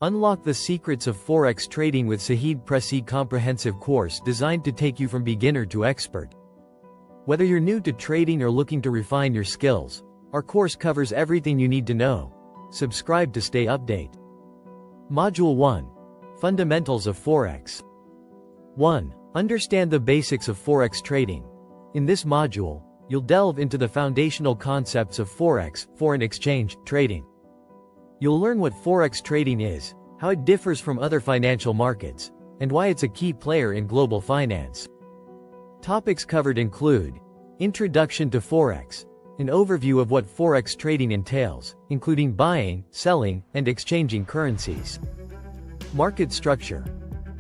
Unlock the secrets of Forex trading with Saheed Pressi comprehensive course designed to take you from beginner to expert. Whether you're new to trading or looking to refine your skills, our course covers everything you need to know. Subscribe to stay updated. Module 1. Fundamentals of Forex. 1. Understand the basics of Forex trading. In this module, you'll delve into the foundational concepts of Forex, foreign exchange, trading. You'll learn what Forex trading is, how it differs from other financial markets, and why it's a key player in global finance. Topics covered include Introduction to Forex, an overview of what Forex trading entails, including buying, selling, and exchanging currencies. Market structure.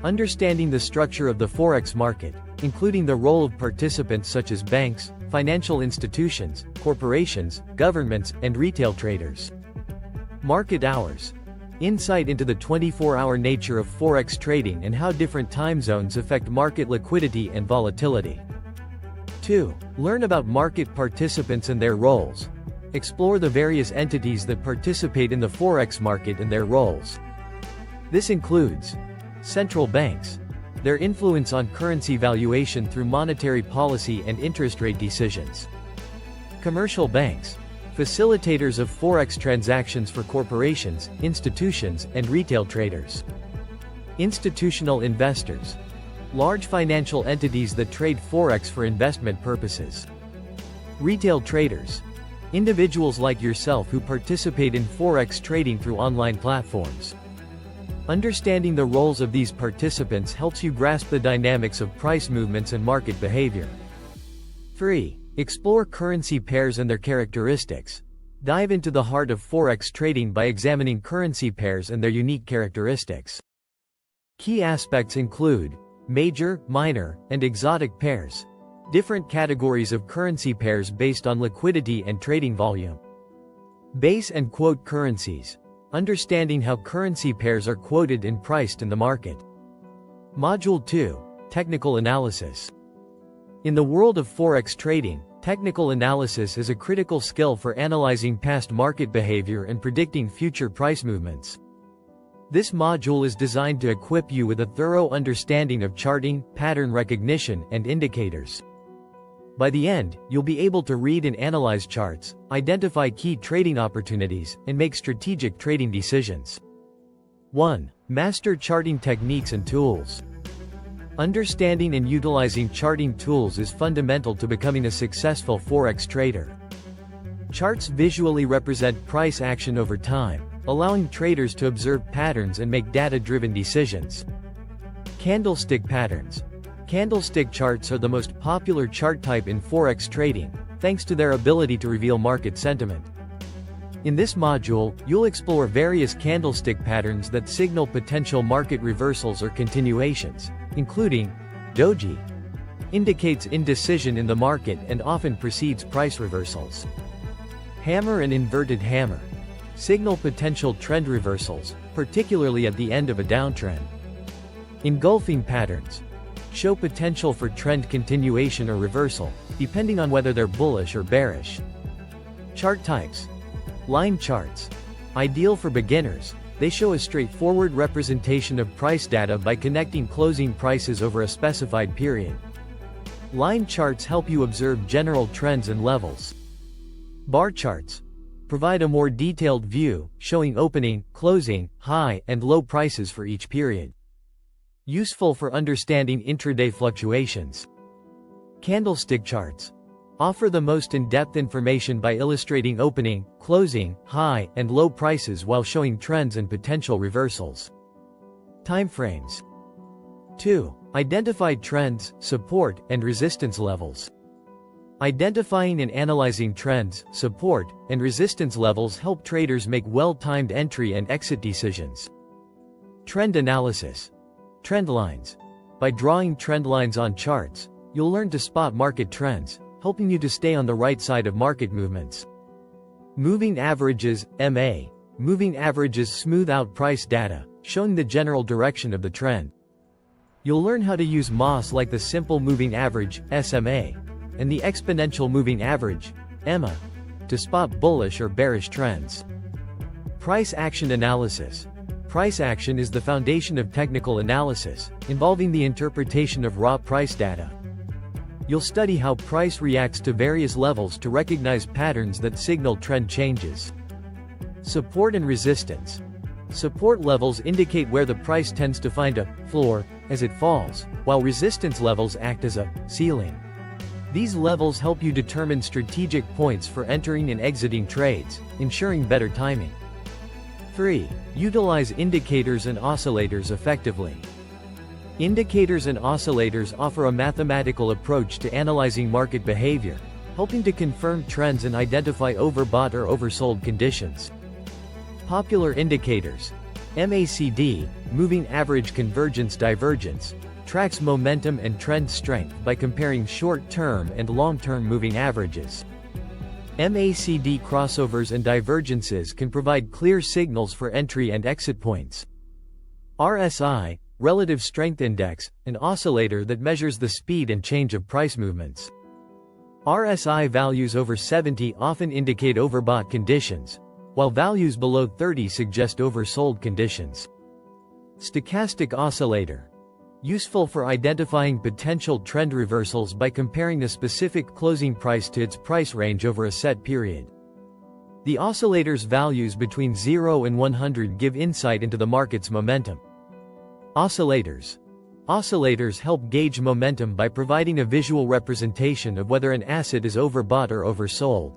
Understanding the structure of the Forex market, including the role of participants such as banks, financial institutions, corporations, governments, and retail traders. Market hours. Insight into the 24-hour nature of Forex trading and how different time zones affect market liquidity and volatility. 2. Learn about market participants and their roles. Explore the various entities that participate in the Forex market and their roles. This includes central banks, their influence on currency valuation through monetary policy and interest rate decisions. Commercial banks, facilitators of Forex transactions for corporations, institutions, and retail traders. Institutional investors, large financial entities that trade Forex for investment purposes. Retail traders, individuals like yourself who participate in Forex trading through online platforms. Understanding the roles of these participants helps you grasp the dynamics of price movements and market behavior. 3. Explore currency pairs and their characteristics. Dive into the heart of Forex trading by examining currency pairs and their unique characteristics. Key aspects include major, minor, and exotic pairs. Different categories of currency pairs based on liquidity and trading volume. Base and quote currencies. Understanding how currency pairs are quoted and priced in the market. Module 2. Technical analysis. In the world of Forex trading, technical analysis is a critical skill for analyzing past market behavior and predicting future price movements. This module is designed to equip you with a thorough understanding of charting, pattern recognition, and indicators. By the end, you'll be able to read and analyze charts, identify key trading opportunities, and make strategic trading decisions. 1. Master charting techniques and tools. Understanding and utilizing charting tools is fundamental to becoming a successful Forex trader. Charts visually represent price action over time, allowing traders to observe patterns and make data-driven decisions. Candlestick patterns. Candlestick charts are the most popular chart type in Forex trading, thanks to their ability to reveal market sentiment. In this module, you'll explore various candlestick patterns that signal potential market reversals or continuations, including doji, indicates indecision in the market and often precedes price reversals. Hammer and inverted hammer signal potential trend reversals, particularly at the end of a downtrend. Engulfing patterns show potential for trend continuation or reversal, depending on whether they're bullish or bearish. Chart types. Line charts. Ideal for beginners, they show a straightforward representation of price data by connecting closing prices over a specified period. Line charts help you observe general trends and levels. Bar charts provide a more detailed view, showing opening, closing, high, and low prices for each period. Useful for understanding intraday fluctuations. Candlestick charts offer the most in-depth information by illustrating opening, closing, high, and low prices while showing trends and potential reversals. Timeframes. 2. Identify trends, support, and resistance levels. Identifying and analyzing trends, support, and resistance levels help traders make well-timed entry and exit decisions. Trend analysis. Trend lines. By drawing trend lines on charts, you'll learn to spot market trends, helping you to stay on the right side of market movements. Moving averages, MA. Moving averages smooth out price data, showing the general direction of the trend. You'll learn how to use MOS like the simple moving average, SMA, and the exponential moving average, EMA, to spot bullish or bearish trends. Price action analysis Price action is the foundation of technical analysis, involving the interpretation of raw price data. You'll study how price reacts to various levels to recognize patterns that signal trend changes. Support and resistance. Support levels indicate where the price tends to find a floor as it falls, while resistance levels act as a ceiling. These levels help you determine strategic points for entering and exiting trades, ensuring better timing. 3. Utilize indicators and oscillators effectively. Indicators and oscillators offer a mathematical approach to analyzing market behavior, helping to confirm trends and identify overbought or oversold conditions. Popular indicators. MACD, Moving Average Convergence Divergence, tracks momentum and trend strength by comparing short-term and long-term moving averages. MACD crossovers and divergences can provide clear signals for entry and exit points. RSI, Relative Strength Index, an oscillator that measures the speed and change of price movements. RSI values over 70 often indicate overbought conditions, while values below 30 suggest oversold conditions. Stochastic oscillator. Useful for identifying potential trend reversals by comparing a specific closing price to its price range over a set period. The oscillator's values between 0 and 100 give insight into the market's momentum. Oscillators. Oscillators help gauge momentum by providing a visual representation of whether an asset is overbought or oversold.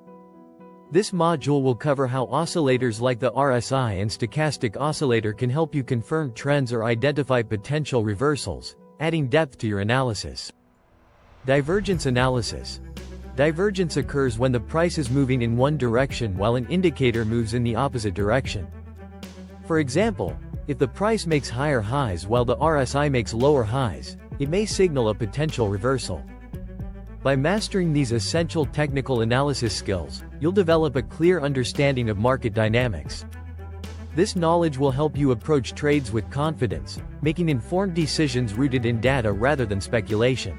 This module will cover how oscillators like the RSI and stochastic oscillator can help you confirm trends or identify potential reversals, adding depth to your analysis. Divergence analysis. Divergence occurs when the price is moving in one direction while an indicator moves in the opposite direction. For example, if the price makes higher highs while the RSI makes lower highs, it may signal a potential reversal. By mastering these essential technical analysis skills, you'll develop a clear understanding of market dynamics. This knowledge will help you approach trades with confidence, making informed decisions rooted in data rather than speculation.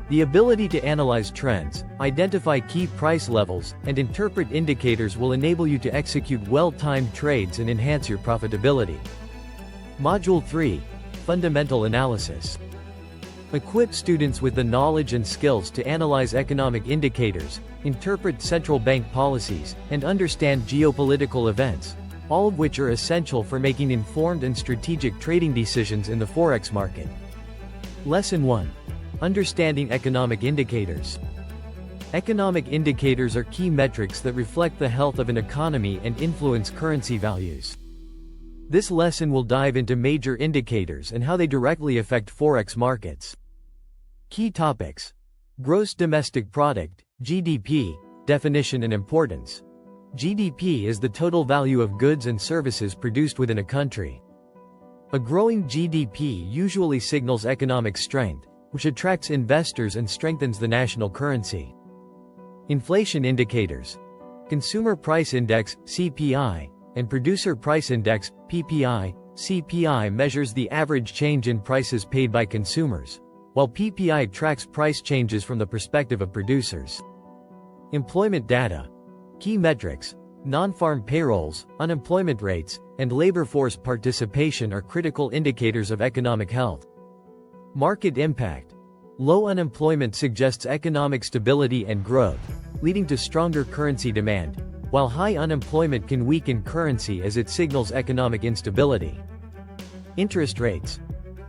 The ability to analyze trends, identify key price levels, and interpret indicators will enable you to execute well-timed trades and enhance your profitability. Module 3. Fundamental Analysis. Equip students with the knowledge and skills to analyze economic indicators, interpret central bank policies, and understand geopolitical events, all of which are essential for making informed and strategic trading decisions in the Forex market. Lesson 1. Understanding economic indicators. Economic indicators are key metrics that reflect the health of an economy and influence currency values. This lesson will dive into major indicators and how they directly affect Forex markets. Key topics. Gross Domestic Product, GDP, definition and importance. GDP is the total value of goods and services produced within a country. A growing GDP usually signals economic strength, which attracts investors and strengthens the national currency. Inflation indicators. Consumer Price Index, CPI, and Producer Price Index, PPI. CPI measures the average change in prices paid by consumers, while PPI tracks price changes from the perspective of producers. Employment data. Key metrics. Non-farm payrolls, unemployment rates, and labor force participation are critical indicators of economic health. Market impact. Low unemployment suggests economic stability and growth, leading to stronger currency demand, while high unemployment can weaken currency as it signals economic instability. Interest rates.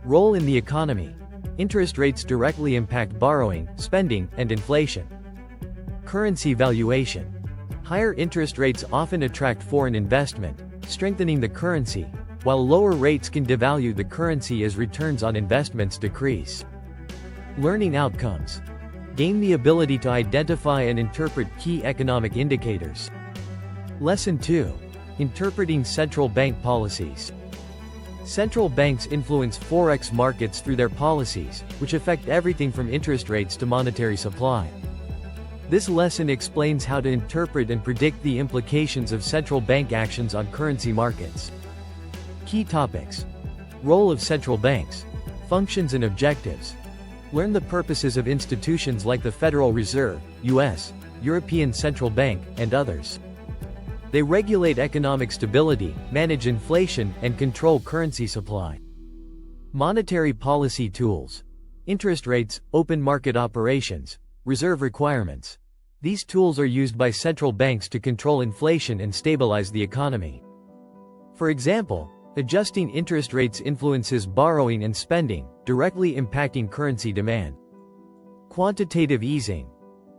Role in the economy. Interest rates directly impact borrowing, spending, and inflation. Currency valuation. Higher interest rates often attract foreign investment, strengthening the currency, while lower rates can devalue the currency as returns on investments decrease. Learning outcomes. Gain the ability to identify and interpret key economic indicators. Lesson 2. Interpreting central bank policies. Central banks influence Forex markets through their policies, which affect everything from interest rates to monetary supply. This lesson explains how to interpret and predict the implications of central bank actions on currency markets. Key topics. Role of central banks. Functions and objectives. Learn the purposes of institutions like the Federal Reserve, U.S., European Central Bank, and others. They regulate economic stability, manage inflation, and control currency supply. Monetary policy tools. Interest rates, open market operations, reserve requirements. These tools are used by central banks to control inflation and stabilize the economy. For example, adjusting interest rates influences borrowing and spending, directly impacting currency demand. Quantitative easing.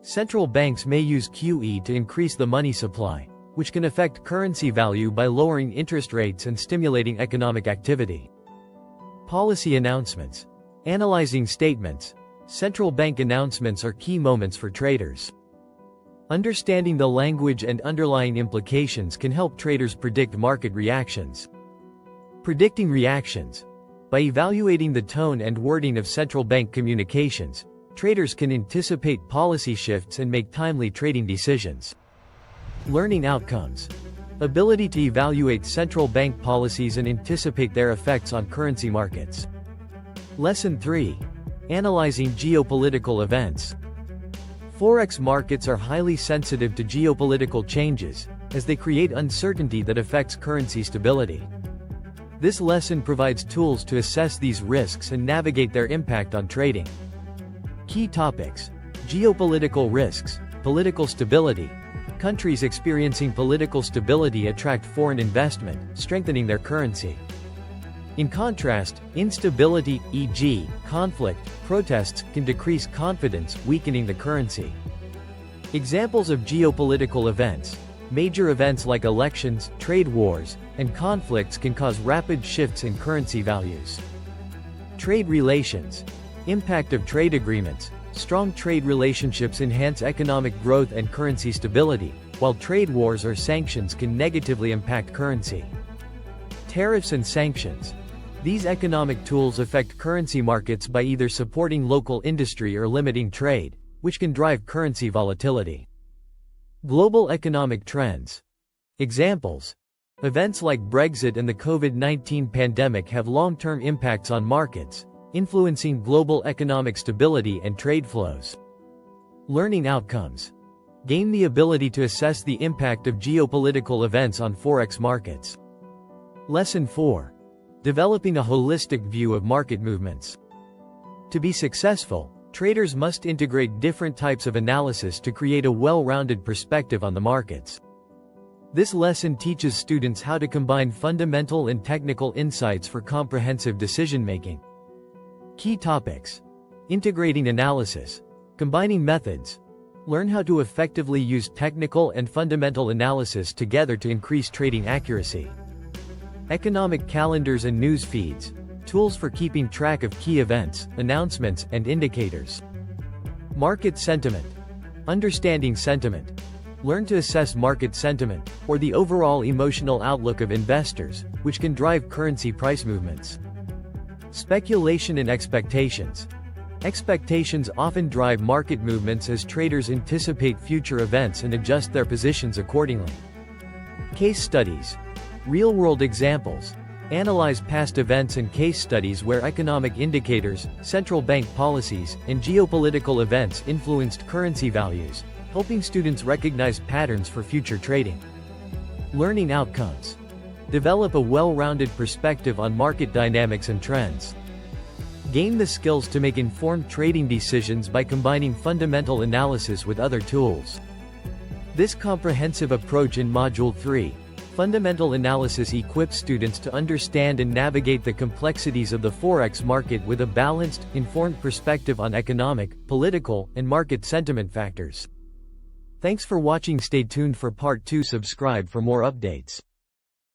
Central banks may use QE to increase the money supply, which can affect currency value by lowering interest rates and stimulating economic activity. Policy announcements. Analyzing statements. Central bank announcements are key moments for traders. Understanding the language and underlying implications can help traders predict market reactions. Predicting reactions. By evaluating the tone and wording of central bank communications, traders can anticipate policy shifts and make timely trading decisions. Learning outcomes. Ability to evaluate central bank policies and anticipate their effects on currency markets. Lesson 3. Analyzing geopolitical events. Forex markets are highly sensitive to geopolitical changes, as they create uncertainty that affects currency stability. This lesson provides tools to assess these risks and navigate their impact on trading. Key topics. Geopolitical risks, political stability. Countries experiencing political stability attract foreign investment, strengthening their currency. In contrast, instability, e.g., conflict, protests, can decrease confidence, weakening the currency. Examples of geopolitical events. Major events like elections, trade wars, and conflicts can cause rapid shifts in currency values. Trade relations. Impact of trade agreements. Strong trade relationships enhance economic growth and currency stability, while trade wars or sanctions can negatively impact currency. Tariffs and sanctions. These economic tools affect currency markets by either supporting local industry or limiting trade, which can drive currency volatility. Global economic trends. Examples. Events like Brexit and the COVID-19 pandemic have long-term impacts on markets, influencing global economic stability and trade flows. Learning outcomes. Gain the ability to assess the impact of geopolitical events on Forex markets. Lesson 4. Developing a holistic view of market movements. To be successful, traders must integrate different types of analysis to create a well-rounded perspective on the markets. This lesson teaches students how to combine fundamental and technical insights for comprehensive decision-making. Key topics. Integrating analysis. Combining methods. Learn how to effectively use technical and fundamental analysis together to increase trading accuracy. Economic calendars and news feeds. Tools for keeping track of key events, announcements, and indicators. Market sentiment. Understanding sentiment. Learn to assess market sentiment, or the overall emotional outlook of investors, which can drive currency price movements. Speculation and expectations. Expectations often drive market movements as traders anticipate future events and adjust their positions accordingly. Case studies. Real-world examples. Analyze past events and case studies where economic indicators, central bank policies, and geopolitical events influenced currency values, helping students recognize patterns for future trading. Learning outcomes. Develop a well-rounded perspective on market dynamics and trends. Gain the skills to make informed trading decisions by combining fundamental analysis with other tools. This comprehensive approach in Module 3, Fundamental Analysis, equips students to understand and navigate the complexities of the Forex market with a balanced, informed perspective on economic, political, and market sentiment factors. Thanks for watching. Stay tuned for Part 2. Subscribe for more updates.